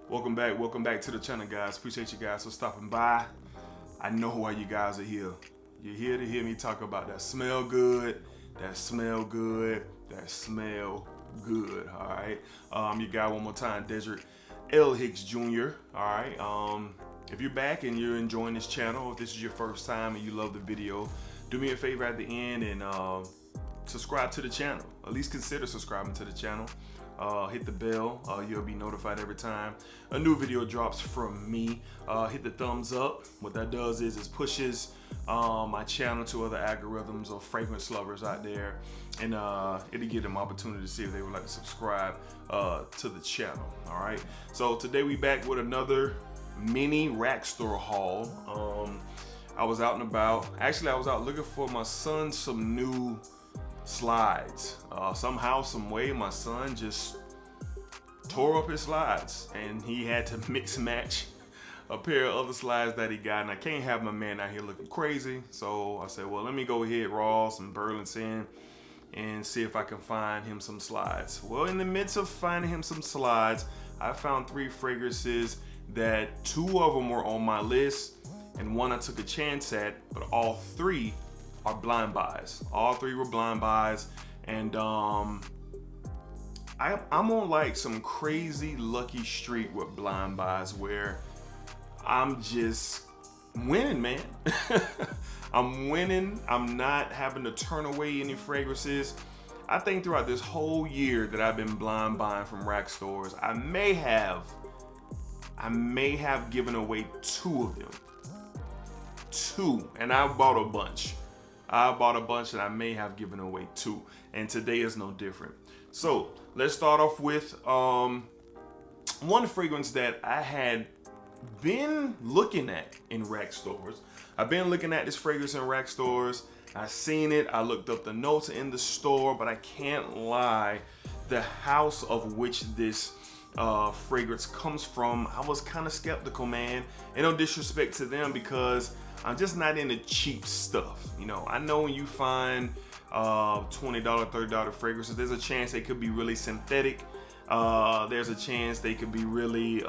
Welcome back to the channel, guys. Appreciate you guys for stopping by. I know why you guys are here. You're here to hear me talk about that smell good, that smell good, that smell good. All right. You got one more time, Desert L. Hicks Jr. All right. If you're back and you're enjoying this channel, if this is your first time and you love the video, do me a favor at the end and subscribe to the channel. At least consider subscribing to the channel. Hit the bell. You'll be notified every time a new video drops from me. Hit the thumbs up. What that does is it pushes my channel to other algorithms or fragrance lovers out there, and it'll give them opportunity to see if they would like to subscribe to the channel. All right. So today we back with another mini rack store haul. I was out and about. Actually, I was out looking for my son some new slides. Somehow, some way, my son just tore up his slides and he had to mix and match a pair of other slides that he got, and I can't have my man out here looking crazy. So I said, well, let me go hit Ross and Burlington and see if I can find him some slides. Well, in the midst of finding him some slides, I found 3 fragrances that 2 of them were on my list and 1 I took a chance at, but all 3 are blind buys. All 3 were blind buys, and I'm on like some crazy lucky streak with blind buys where I'm just winning, man. I'm winning. I'm not having to turn away any fragrances. I think throughout this whole year that I've been blind buying from rack stores, I may have given away 2 of them. 2, and I bought a bunch. And I may have given away 2, and today is no different. So let's start off with one fragrance that I had been looking at in rack stores. I've been looking at this fragrance in rack stores. I seen it. I looked up the notes in the store, but I can't lie, the house of which this fragrance comes from, I was kind of skeptical, man. And no disrespect to them, because I'm just not into cheap stuff. You know, I know when you find $20, $30 fragrances, there's a chance they could be really synthetic. There's a chance they could be really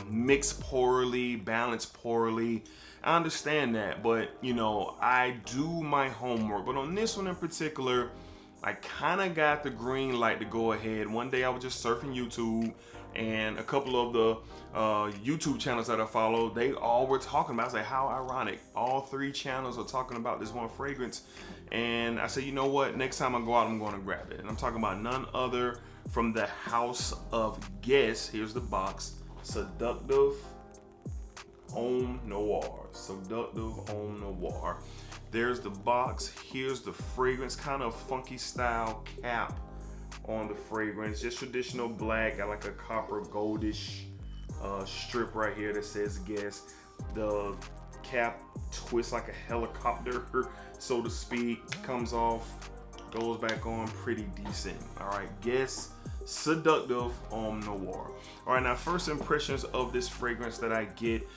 mixed poorly, balanced poorly. I understand that, but you know, I do my homework. But on this one in particular, I kind of got the green light to go ahead. One day I was just surfing YouTube, and a couple of the YouTube channels that I follow, they all were talking about it. I was like, how ironic. All 3 channels are talking about this one fragrance. And I said, you know what? Next time I go out, I'm going to grab it. And I'm talking about none other from the house of Guess. Here's the box. Seductive Ohm Noir. Seductive Ohm Noir. There's the box. Here's the fragrance. Kind of funky style cap on the fragrance. Just traditional black. Got like a copper goldish strip right here that says Guess. The cap twists like a helicopter, so to speak. Comes off, goes back on pretty decent. All right, Guess Seductive Ohm Noir. All right, now first impressions of this fragrance that I get,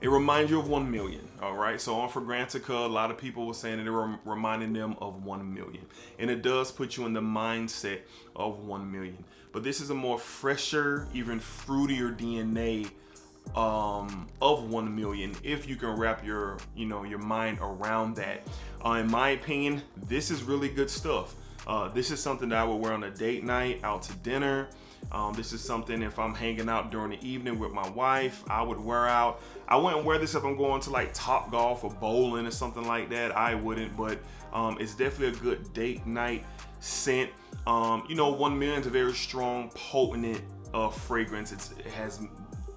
it reminds you of 1 Million. All right, so on Fragrantica, a lot of people were saying that it reminding them of 1 Million, and it does put you in the mindset of 1 Million. But this is a more fresher, even fruitier DNA of 1 Million, if you can wrap your mind around that. In my opinion, this is really good stuff. This is something that I would wear on a date night, out to dinner. This is something if I'm hanging out during the evening with my wife, I would wear out. I wouldn't wear this if I'm going to like Top Golf or bowling or something like that. I wouldn't, but it's definitely a good date night scent. 1 Million is a very strong, potent fragrance. It has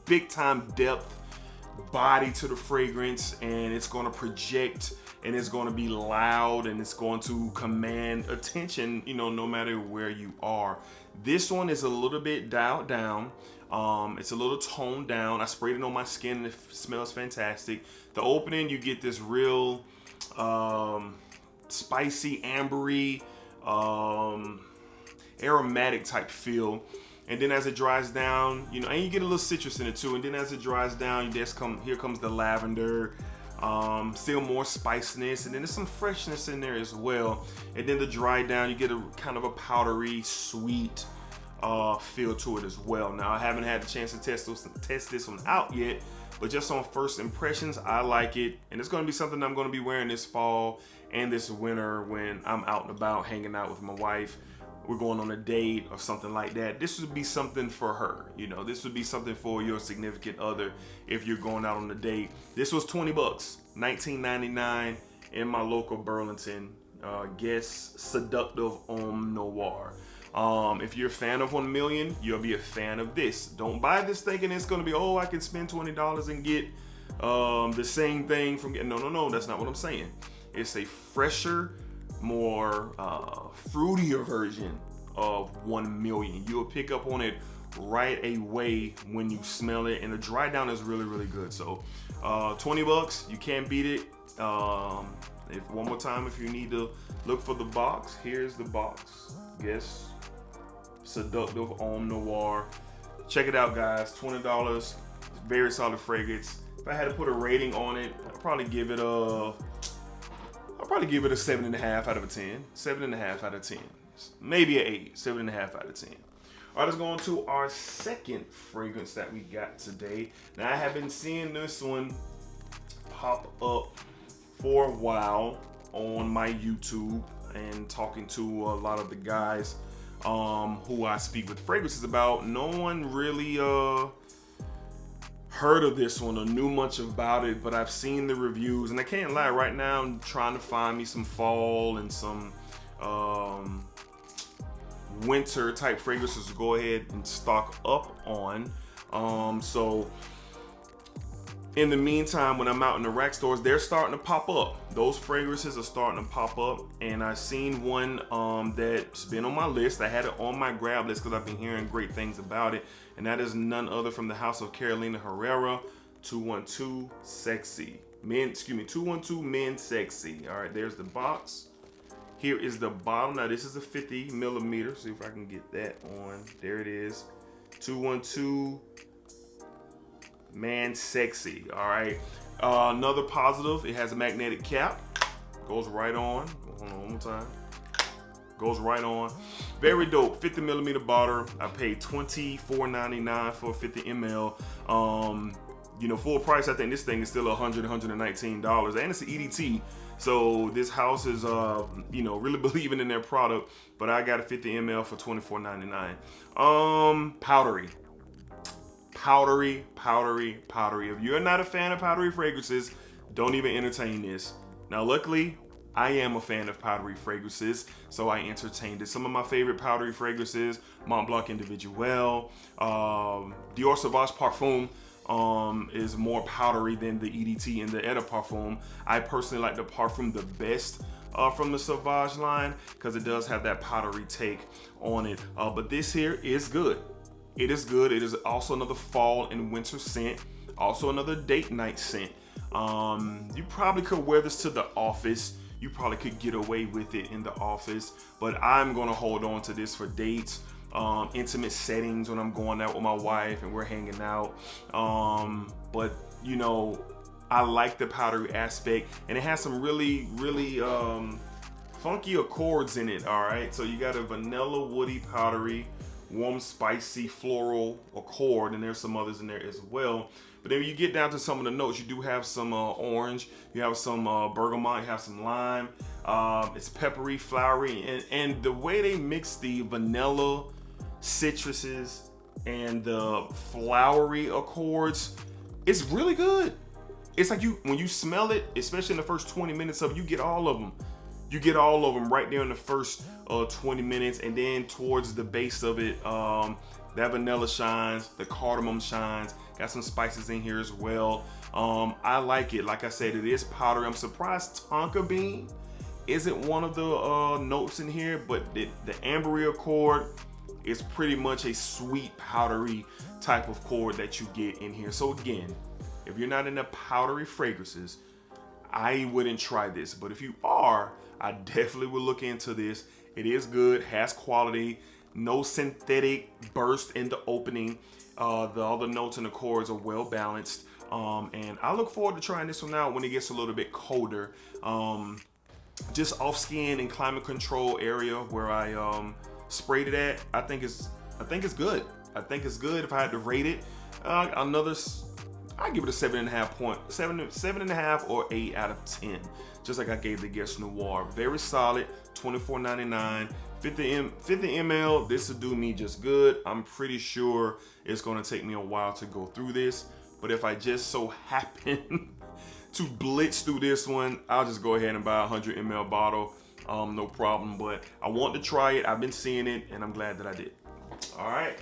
big time depth, body to the fragrance, and it's going to project, and it's going to be loud, and it's going to command attention, no matter where you are. This one is a little bit dialed down. It's a little toned down. I sprayed it on my skin and it smells fantastic. The opening, you get this real spicy, ambery, aromatic type feel. And then as it dries down, and you get a little citrus in it too. And then as it dries down, here comes the lavender, still more spiciness, and then there's some freshness in there as well. And then to dry down, you get a kind of a powdery, sweet, feel to it as well. Now, I haven't had the chance to test this one out yet, but just on first impressions, I like it. And it's going to be something I'm going to be wearing this fall and this winter when I'm out and about hanging out with my wife. We're going on a date or something like that. This would be something for her. You know, this would be something for your significant other if you're going out on a date. This was $20, $19.99 in my local Burlington. Guess Seductive Ohm Noir. If you're a fan of 1 million, you'll be a fan of this. Don't buy this thinking it's gonna be, oh, I can spend $20 and get the same thing from getting. No, that's not what I'm saying. It's a fresher, more fruitier version of 1 million. You'll pick up on it right away when you smell it, and the dry down is really, really good. So $20, you can't beat it. If one more time, if you need to look for the box, here's the box. Guess Seductive Ohm Noir. Check it out, guys. $20. Very solid fragrance. If I had to put a rating on it, I'd probably give it a 7.5 out of a 10. 7.5 out of 10. Maybe an 8. 7.5 out of 10. All right, let's go on to our second fragrance that we got today. Now, I have been seeing this one pop up for a while on my YouTube and talking to a lot of the guys who I speak with fragrances about. No one really heard of this one or knew much about it, but I've seen the reviews, and I can't lie, right now I'm trying to find me some fall and some winter type fragrances to go ahead and stock up on. So in the meantime, when I'm out in the rack stores, they're starting to pop up. Those fragrances are starting to pop up, and I've seen one that's been on my list. I had it on my grab list because I've been hearing great things about it, and that is none other from the house of Carolina Herrera, 212 Sexy. 212 Men Sexy. All right, there's the box. Here is the bottle. Now, this is a 50 millimeter. See if I can get that on. There it is. 212 Man Sexy. All right. Another positive, it has a magnetic cap. Goes right on. Hold on one more time. Goes right on. Very dope. 50 millimeter bottle. I paid $24.99 for 50 ml. You know, full price, I think this thing is still $119. And it's an EDT. So this house is, you know, really believing in their product. But I got a 50 ml for $24.99. Powdery. Powdery. If you're not a fan of powdery fragrances, don't even entertain this. Now, luckily, I am a fan of powdery fragrances, so I entertained it. Some of my favorite powdery fragrances: Mont Blanc Individuel, Dior Sauvage Parfum is more powdery than the EDT and the Eau de Parfum. I personally like the Parfum the best from the Sauvage line because it does have that powdery take on it. But this here is good. It is good. It is also another fall and winter scent. Also another date night scent. You probably could wear this to the office. You probably could get away with it in the office. But I'm going to hold on to this for dates, intimate settings when I'm going out with my wife and we're hanging out. But, you know, I like the powdery aspect. And it has some really, really funky accords in it, all right? So you got a vanilla, woody, powdery, warm, spicy, floral accord, and there's some others in there as well. But then when you get down to some of the notes, you do have some orange, you have some bergamot, you have some lime. It's peppery, flowery, and the way they mix the vanilla, citruses, and the flowery accords, it's really good. It's like when you smell it, especially in the first 20 minutes of it, you get all of them. You get all of them right there in the first 20 minutes, and then towards the base of it, that vanilla shines, the cardamom shines, got some spices in here as well. I like it. Like I said, it is powdery. I'm surprised tonka bean isn't one of the notes in here, but the ambery accord is pretty much a sweet, powdery type of chord that you get in here. So again, if you're not into powdery fragrances, I wouldn't try this. But if you are, I definitely would look into this. It is good, has quality, no synthetic burst in the opening. All the notes and the chords are well balanced. And I look forward to trying this one out when it gets a little bit colder. Just off skin and climate control area where I sprayed it at. I think it's I think it's good. I think it's good. If I had to rate it, I give it a 7.5 or 8 out of 10. Just like I gave the Guess Noir. Very solid, $24.99. 50 ml, this will do me just good. I'm pretty sure it's gonna take me a while to go through this, but if I just so happen to blitz through this one, I'll just go ahead and buy a 100 ml bottle, no problem. But I want to try it. I've been seeing it, and I'm glad that I did. All right.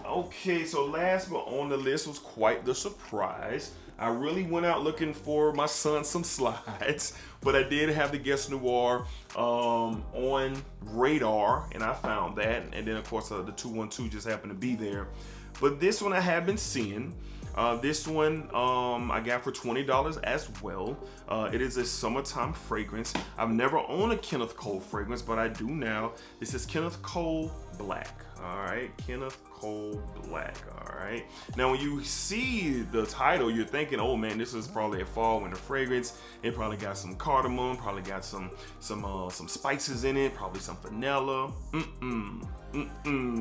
Okay, so last but on the list was quite the surprise. I really went out looking for my son some slides, but I did have the Guess Noir on radar, and I found that. And then, of course, the 212 just happened to be there. But this one I have been seeing. This one I got for $20 as well. It is a summertime fragrance. I've never owned a Kenneth Cole fragrance, but I do now. This is Kenneth Cole Black. All right, Kenneth Cole Black. All right. Now, when you see the title, you're thinking, "Oh man, this is probably a fall winter fragrance. It probably got some cardamom, probably got some spices in it, probably some vanilla."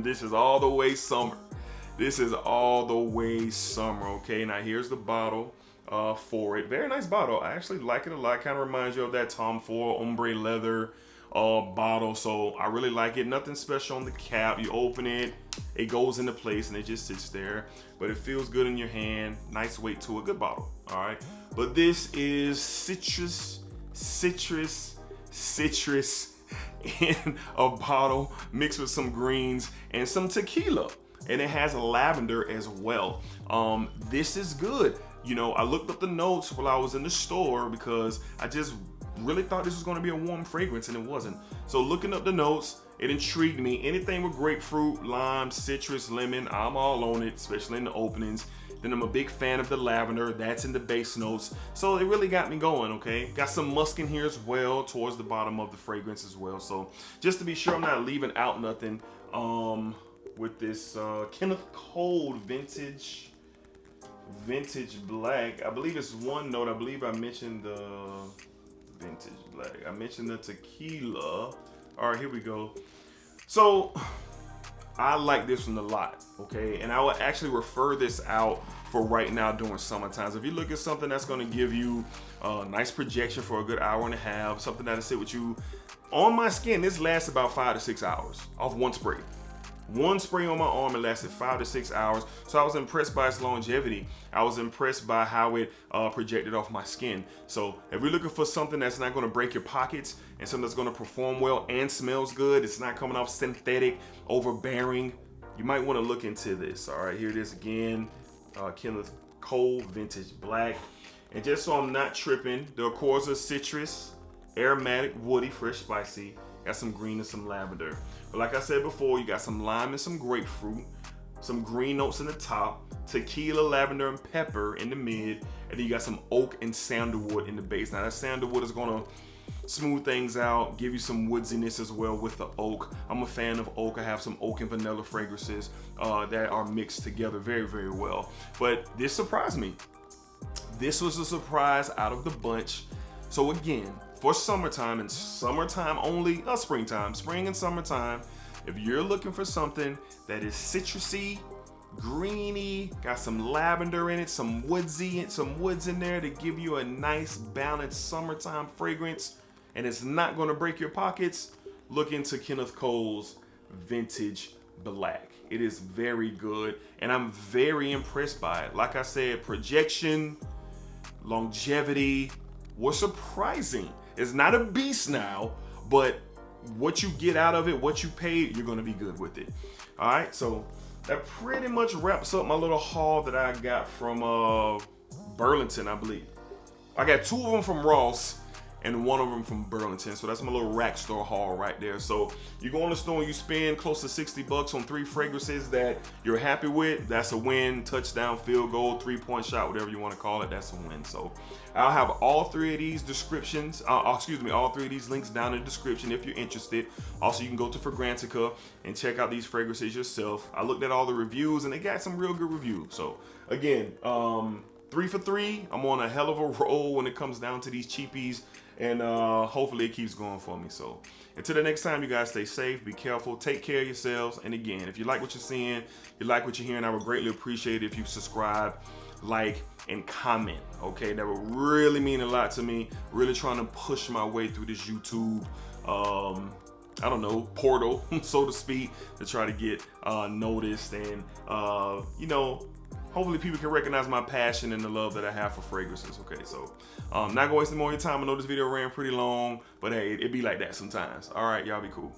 This is all the way summer. This is all the way summer. Okay. Now here's the bottle for it. Very nice bottle. I actually like it a lot. Kind of reminds you of that Tom Ford ombre leather bottle, so I really like it. Nothing special on the cap. You open it, it goes into place, and it just sits there, but it feels good in your hand. Nice weight to a good bottle. All right, but this is citrus in a bottle mixed with some greens and some tequila, and it has lavender as well. This is good. You know, I looked up the notes while I was in the store because I just really thought this was going to be a warm fragrance, and it wasn't. So looking up the notes, it intrigued me. Anything with grapefruit, lime, citrus, lemon, I'm all on it, especially in the openings. Then I'm a big fan of the lavender. That's in the base notes. So it really got me going, okay? Got some musk in here as well towards the bottom of the fragrance as well. So just to be sure I'm not leaving out nothing with this Kenneth Cole vintage black. I believe it's one note. I believe I mentioned the vintage black. I mentioned the tequila. All right, here we go. So I like this one a lot, okay? And I would actually refer this out for right now during summertime. If you look at something that's going to give you a nice projection for a good hour and a half, something that'll sit with you on my skin, this lasts about 5 to 6 hours off one spray. One spray on my arm, it lasted 5 to 6 hours. So I was impressed by its longevity. I was impressed by how it projected off my skin. So if you're looking for something that's not going to break your pockets and something that's going to perform well and smells good, it's not coming off synthetic, overbearing, you might want to look into this. All right, here it is again. Kenneth Cole Vintage Black. And just so I'm not tripping, the accords are citrus, aromatic, woody, fresh, spicy. Got some green and some lavender. But like I said before, you got some lime and some grapefruit, some green notes in the top, tequila, lavender, and pepper in the mid, and then you got some oak and sandalwood in the base. Now that sandalwood is gonna smooth things out, give you some woodsiness as well with the oak. I'm a fan of oak. I have some oak and vanilla fragrances that are mixed together very, very well. But this surprised me. This was a surprise out of the bunch. So again, for summertime and summertime only, springtime, spring and summertime, if you're looking for something that is citrusy, greeny, got some lavender in it, some woods in there to give you a nice balanced summertime fragrance, and it's not going to break your pockets, look into Kenneth Cole's Vintage Black. It is very good, and I'm very impressed by it. Like I said, projection, longevity was surprising. It's not a beast now, but what you get out of it, what you paid, you're going to be good with it. All right, so that pretty much wraps up my little haul that I got from Burlington, I believe. I got 2 of them from Ross and 1 of them from Burlington. So that's my little rack store haul right there. So you go in the store and you spend close to $60 on 3 fragrances that you're happy with. That's a win. Touchdown, field goal, 3-point shot, whatever you want to call it. That's a win. So I'll have all 3 of these descriptions, all 3 of these links down in the description if you're interested. Also, you can go to Fragrantica and check out these fragrances yourself. I looked at all the reviews and they got some real good reviews. So again, 3 for 3. I'm on a hell of a roll when it comes down to these cheapies. And hopefully it keeps going for me. So until the next time, you guys stay safe, be careful, take care of yourselves. And again, if you like what you're seeing, you like what you're hearing, I would greatly appreciate it if you subscribe, like, and comment. Okay, that would really mean a lot to me. Really trying to push my way through this YouTube I don't know, portal, so to speak, to try to get noticed, and you know, hopefully people can recognize my passion and the love that I have for fragrances. Okay, so not gonna waste any more of your time. I know this video ran pretty long, but hey, it be like that sometimes. All right, y'all be cool.